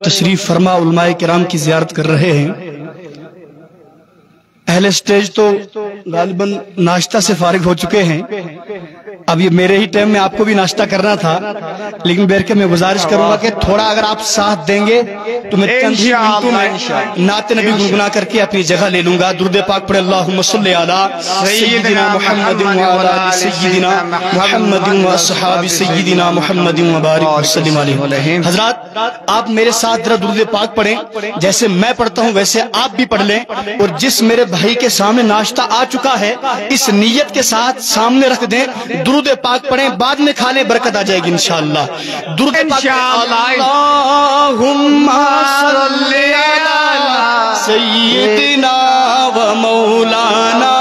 تشریف فرما علماء کرام کی زیارت کر رہے ہیں۔ اہل سٹیج تو غالباً ناشتہ سے فارغ ہو چکے ہیں۔ اب یہ میرے ہی ٹائم میں آپ کو بھی ناشتہ کرنا تھا، لیکن بیر کے میں گزارش کروں گا کہ تھوڑا اگر آپ ساتھ دیں گے تو میں چند ہی منٹوں میں نعت نبی گنگنا کر کے اپنی جگہ لے لوں گا۔ درود پاک پڑھے اللہم صلی علی سیدنا محمد وعلی آل سیدنا محمد واصحاب سیدنا محمد وبارک وسلم علیہ۔ حضرات آپ میرے ساتھ ذرا درود پاک پڑھیں، جیسے میں پڑھتا ہوں ویسے آپ بھی پڑھ لیں، اور جس میرے بھائی کے سامنے ناشتہ آ چکا ہے اس نیت کے ساتھ سامنے رکھ دیں، درود پاک پڑھیں، بعد میں کھا لیں، برکت آ جائے گی انشاءاللہ۔ درود پاک اللہم صلی علی سیدنا و مولانا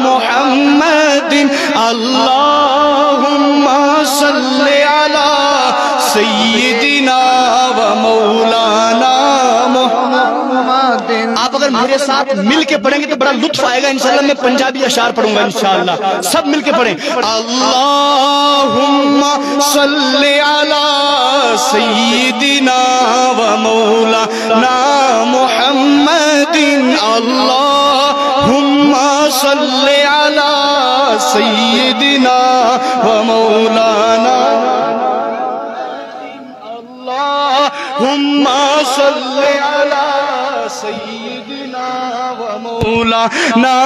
محمد، اللہم صلی علی سیدنا و مولانا محمد۔ آپ اگر میرے ساتھ مل کے پڑھیں گے تو بڑا لطف آئے گا انشاءاللہ۔ میں پنجابی اشعار پڑھوں گا انشاءاللہ، سب مل کے پڑھیں۔ اللہم صلی علی سیدنا و مولانا محمد، اللہم صلی علی سیدنا و مولانا، اللہم صلی علی سیدنا و مولانا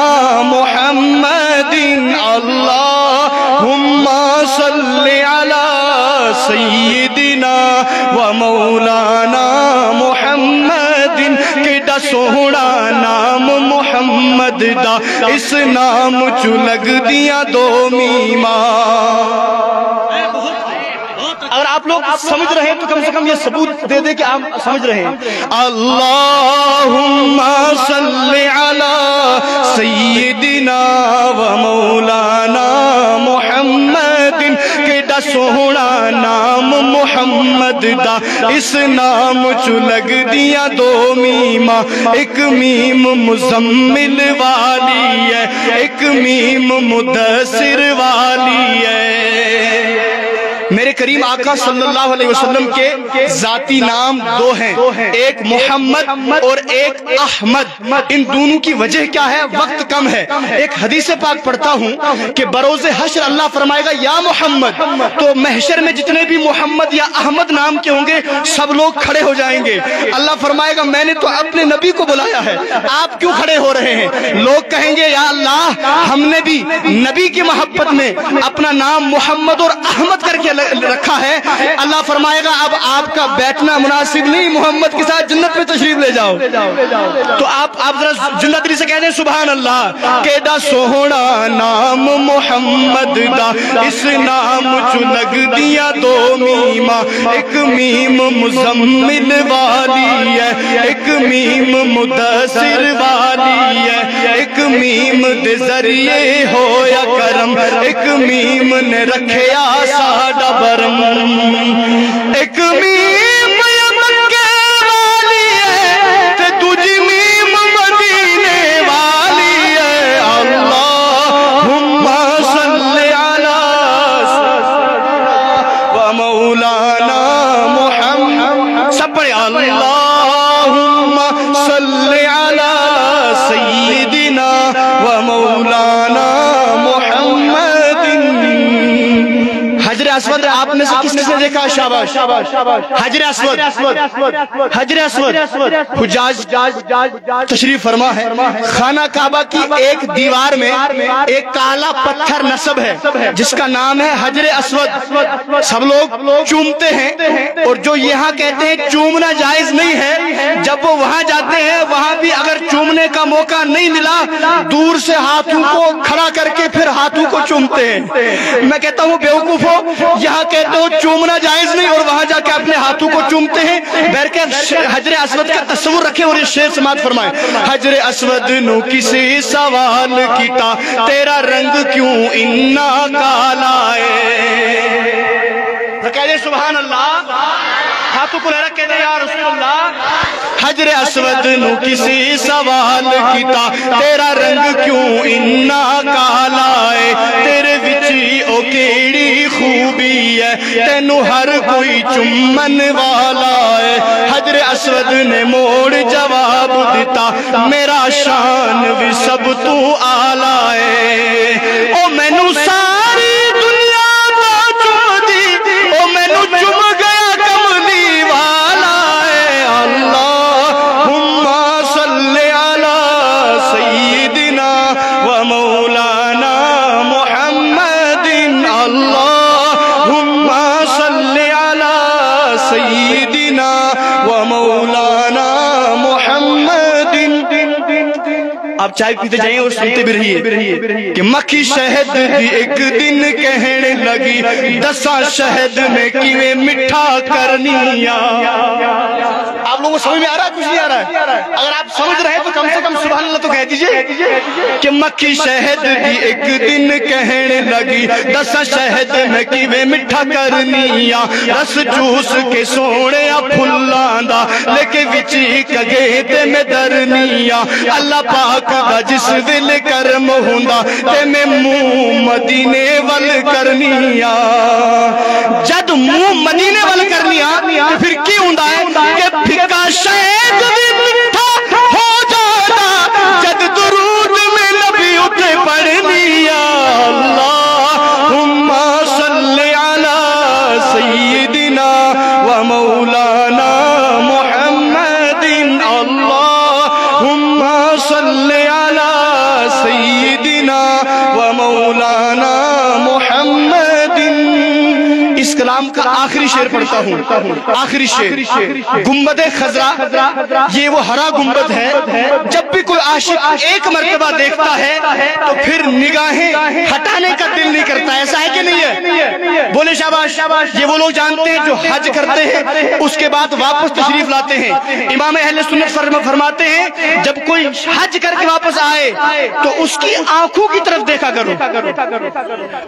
محمد، اللہم صلی علی سیدنا و مولانا محمد۔ کیڑا سوہنا نام محمد دا، اس نام چو لگ دیاں دو میماں۔ اگر آپ لوگ سمجھ رہے ہیں تو کم سے کم یہ ثبوت دے دے کہ آپ سمجھ رہے ہیں۔ اللہم صلی علی سیدنا و مولانا محمد، کیڑا سوہنا نام محمد دا، اس نام چو لگ دیاں دو میماں۔ ایک میم مزمل والی ہے، ایک میم مدثر والی ہے۔ میرے کریم آقا صلی اللہ علیہ وسلم کے ذاتی نام دو ہیں، ایک محمد اور ایک احمد۔ ان دونوں کی وجہ کیا ہے؟ وقت کم ہے۔ ایک حدیث پاک پڑھتا ہوں کہ بروز حشر اللہ فرمائے گا یا محمد، تو محشر میں جتنے بھی محمد یا احمد نام کے ہوں گے سب لوگ کھڑے ہو جائیں گے۔ اللہ فرمائے گا میں نے تو اپنے نبی کو بلایا ہے، آپ کیوں کھڑے ہو رہے ہیں؟ لوگ کہیں گے یا اللہ ہم نے بھی نبی کی محبت میں اپنا نام محمد اور احمد کر کے رکھا ہے۔ اللہ فرمائے گا اب آپ کا بیٹھنا مناسب نہیں، محمد کے ساتھ جنت میں تشریف لے جاؤ۔ تو آپ ذرا زندہ دلی سے کہہ دیں سبحان اللہ۔ کیڑا سوہنا نام محمد دا، اس نام چو لگ دیاں دو میماں۔ ایک میم مزمل والی ہے، ایک میم مدثر والی ہے۔ ایک میم دے ذریعے ہویا کرم، ایک میم نے رکھیا ساڈا برم۔ ایک میم مکے والی ہے تے دوجی میم مدینے والی ہے۔ اللہم صلی علی و مولانا محمد، سب پڑھے اللہم صلی علی سیدنا و مولانا محمد۔ حجر اسود آپ نے سے کس نے دیکھا؟ شاباش۔ حجر اسود، حجر اسود حجاج تشریف فرما ہے۔ خانہ کعبہ کی ایک دیوار میں ایک کالا پتھر نصب ہے جس کا نام ہے حجر اسود۔ سب لوگ چومتے ہیں، اور جو یہاں کہتے ہیں چومنا جائز نہیں ہے، جب وہ وہاں جاتے ہیں وہاں بھی اگر چومنے کا موقع نہیں ملا دور سے ہاتھوں کو کھڑا کر کے پھر ہاتھوں کو چومتے ہیں۔ میں کہتا ہوں بیوقوفو، یہاں کہتے ہو چومنا جائز نہیں اور وہاں جا کے اپنے ہاتھوں کو چومتے ہیں۔ بہرکیف حجر اسود کا تصور رکھیں اور یہ شعر سماعت فرمائیں۔ حجر اسود نو کسی سوال کیتا، تیرا رنگ کیوں اتنا کالا ہے؟ کہہ دیں سبحان اللہ، ہاتھوں کو لے رکھ کہہ دیں یا رسول اللہ۔ حجر اسود نو کسی سوال کیتا، تیرا رنگ کیوں اتنا کالا ہے؟ تیرے وچی او کیڑی خوبی ہے، تینو ہر کوئی چمن والا ہے۔ حجر اسود نے موڑ جواب دیتا میرا شان بھی سب تو آلہ ہے او مینوں ساری دنیا دا چم دی او مینوں چم گیا کملی والا ہے اللہم صلی علی سیدنا و مولانا محمد اللہم صلی علی سیدنا و مولانا محمد آپ چائے پیتے جائیں اور سنتے بھی رہیے کہ مکھی شہد دی ایک دن کہنے لگی دساں شہد میں کیویں مٹھا کرنیا آپ لوگوں کو سمجھ میں آ رہا ہے کچھ نہیں آ رہا ہے اگر آپ سمجھ رہے ہیں تو کم سے کم سبحان اللہ تو کہہ دیجئے کہ مکھی شہد دی ایک دن کہنے لگی دساں شہد میں کیویں مٹھا کرنیا رس چوس کے سونے پھلاں دا لے کے وچی کگے تے میں درنیا اللہ پاک دا جس دل کرم ہوندا تے میں منہ مدینے ول کرنیا جد منہ مدینے ول کرنیا پھر کی ہوندا ہے کہ پھکا شہد بھی مٹھا ہو جاتا جد درود میں نبی اٹھے پڑھنیا اللہم صلی علی سیدنا و مولانا محمد اللہم صلی علی سیدنا و مولانا محمد اس کلام کا آخری شعر پڑھتا ہوں آخری شعر گنبد خضرا یہ وہ ہرا گنبد ہے جب بھی کوئی عاشق ایک مرتبہ دیکھتا ہے تو پھر نگاہیں ہٹانے کا دل نہیں کرتا ایسا ہے کہ نہیں ہے بولے شاباش یہ وہ لوگ جانتے ہیں جو حج کرتے ہیں اس کے بعد واپس تشریف لاتے ہیں امام اہل سنت فرماتے ہیں جب کوئی حج کر کے واپس آئے تو اس کی آنکھوں کی طرف دیکھا کرو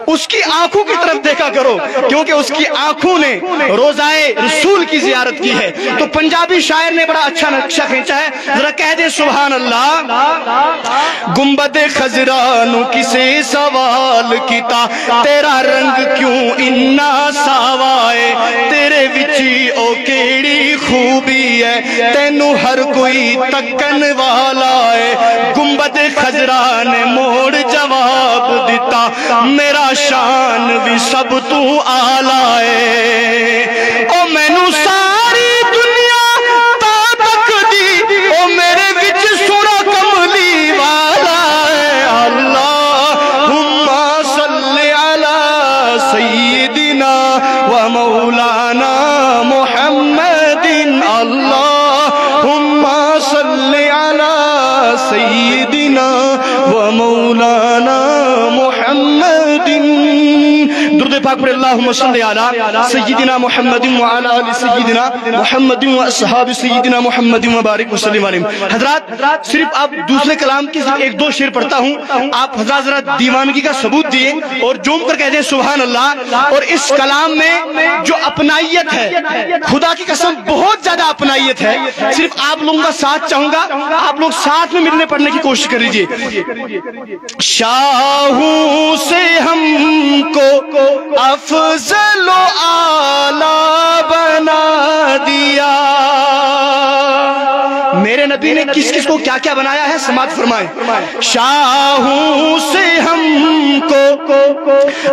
اس کی آنکھوں کی طرف دیکھا کرو کیونکہ اس کی آنکھوں نے روزائے رسول کی زیارت کی ہے تو پنجابی شاعر نے بڑا اچھا نقشہ کھینچا ہے ذرا کہہ دے سبحان اللہ گنبد خضرا نو کسے سوال کیتا تیرا رنگ کیوں اتنا ساوائے تیرے وچی او کیڑی خوبی ہے تینو ہر کوئی تکن والا ہے گنبد خضرا نے موڑ جواب دیتا میرا شان بھی سب تو آلہ ہے او مینوں ساری دنیا تا تک دی او میرے وچ سونا کملی والا ہے اللہم صلی علی سیدنا و مولانا محمد اللہم صلی علی سیدنا و مولانا محمد درود پاک پر اللہم صلی علی سیدنا محمد وعلی آل سیدنا محمد و اصحاب سیدنا محمد و بارک وسلم علیہم حضرات صرف آپ دوسرے کلام کی صرف ایک دو شعر پڑھتا ہوں آپ حضرات ذرا دیوانگی کا ثبوت دیے اور جوم کر کہہ دیں سبحان اللہ اور اس کلام میں جو اپنائیت ہے خدا کی قسم بہت زیادہ اپنائیت ہے صرف آپ لوگوں کا ساتھ چاہوں گا آپ لوگ ساتھ میں ملنے پڑھنے کی کوشش کر لیجئے شاہوں سے ہم کو افضل و اعلیٰ بنا دیا میرے نبی نے کس کس کو کیا کیا بنایا ہے سماعت فرمائیں شاہوں سے ہم کو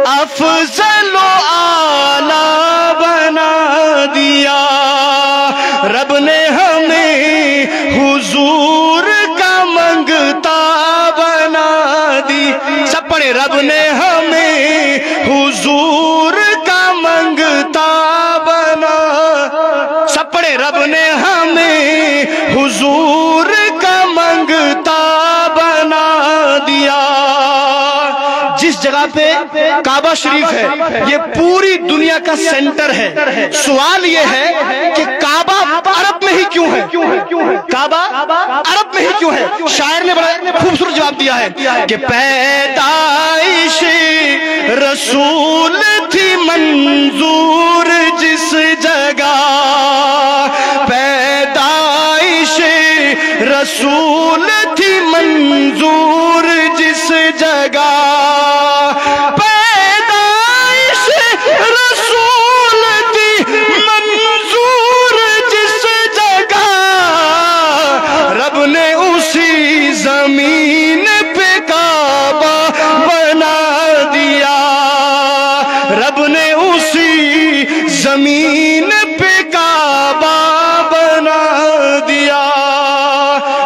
افضل و اعلیٰ بنا دیا رب نے ہمیں حضور کا منگتا بنا دی سب پڑھے رب نے ہمیں حضور کا منگتا بنا سب پڑھے رب نے ہمیں حضور کا منگتا بنا دیا جس جگہ پہ کعبہ شریف ہے یہ پوری دنیا کا سینٹر ہے سوال یہ ہے کہ کعبہ عرب میں ہی کیوں ہے کعبہ عرب میں ہی کیوں ہے شاعر نے بڑا خوبصورت جواب دیا ہے کہ پیدائش رسول تھی منظور جس جگہ پیدائش رسول تھی منظور جس جگہ پیدائش رسول تھی منظور جس جگہ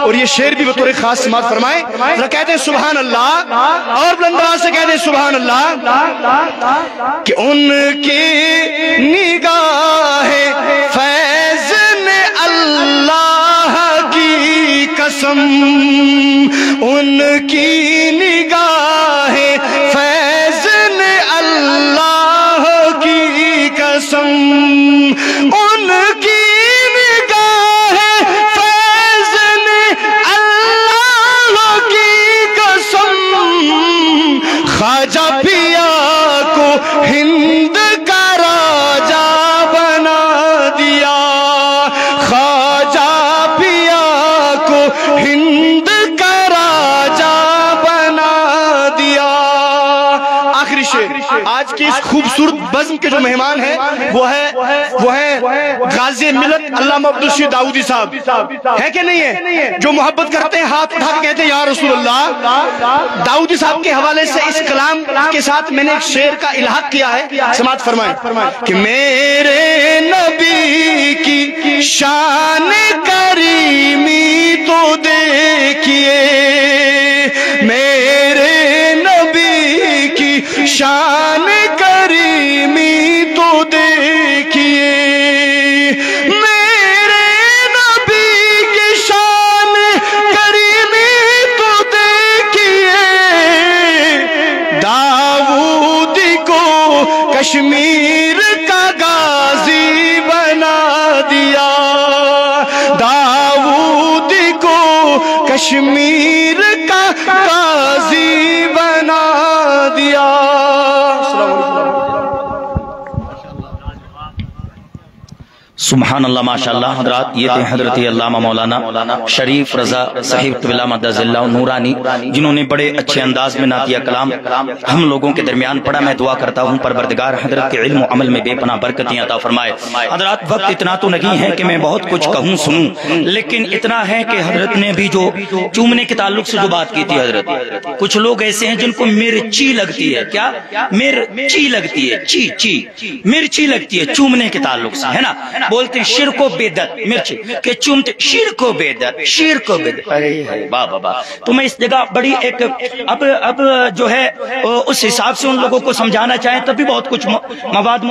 اور یہ شعر بھی بطور خاص سماعت فرمائیں. ذرا کہتے ہیں سبحان اللہ، اور بلند آواز سے کہتے ہیں سبحان اللہ. کہ ان کی نگاہ فیض نے اللہ کی قسم، ان کی نگاہ فیض نے اللہ کی قسم، ان کی نگاہ فیض نے اللہ کی قسم، خواجہ پیا کو ہند کا راجا بنا دیا، خواجہ پیا کو ہند کا راجا بنا دیا. آخری شعر. آج کی اس خوبصورت بزم کے جو مہمان ہیں وہ ہے غازی ملت علامہ عبدالرشید داؤدی صاحب. ہے کہ نہیں ہے؟ جو محبت کرتے ہیں ہاتھ اٹھا کے کہتے ہیں یا رسول اللہ. داؤدی صاحب کے حوالے سے اس کلام کے ساتھ میں نے ایک شعر کا الحاق کیا ہے، سماعت فرمائیں. کہ میرے نبی کی شان کریمی تو دیکھیے، میرے نبی کی شان کریمی تو دیکھیے، میرے نبی کی شان کریمی تو دیکھیے. داؤد کو کشمیر کا غازی بنا دیا، داؤد کو کشمیر کا غازی بنا دیا. سبحان اللہ ماشاءاللہ. حضرات یہ تھے حضرت علامہ مولانا شریف رضا صاحب طویلہ مدد اللہ نورانی، جنہوں نے بڑے اچھے انداز میں نعتیہ کلام ہم لوگوں کے درمیان پڑھا. میں دعا کرتا ہوں پروردگار حضرت کے علم و عمل میں بے پناہ برکتیں عطا فرمائے. حضرات وقت اتنا تو نہیں ہے کہ میں بہت کچھ کہوں سنوں، لیکن اتنا ہے کہ حضرت نے بھی جو چومنے کے تعلق سے جو بات کی تھی، حضرت کچھ لوگ ایسے ہیں جن کو مرچی لگتی ہے. کیا مرچی لگتی ہے؟ چی چی مرچی لگتی ہے چومنے کے تعلق سے، ہے نا. بولتے ہیں شرک و بدعت، مرچ کہ چومتے شرک و بدعت، شرک و بدعت. ارے واہ واہ واہ. تو میں اس جگہ بڑی ایک اب جو ہے اس حساب سے ان لوگوں کو سمجھانا چاہیں تب بھی بہت کچھ مواد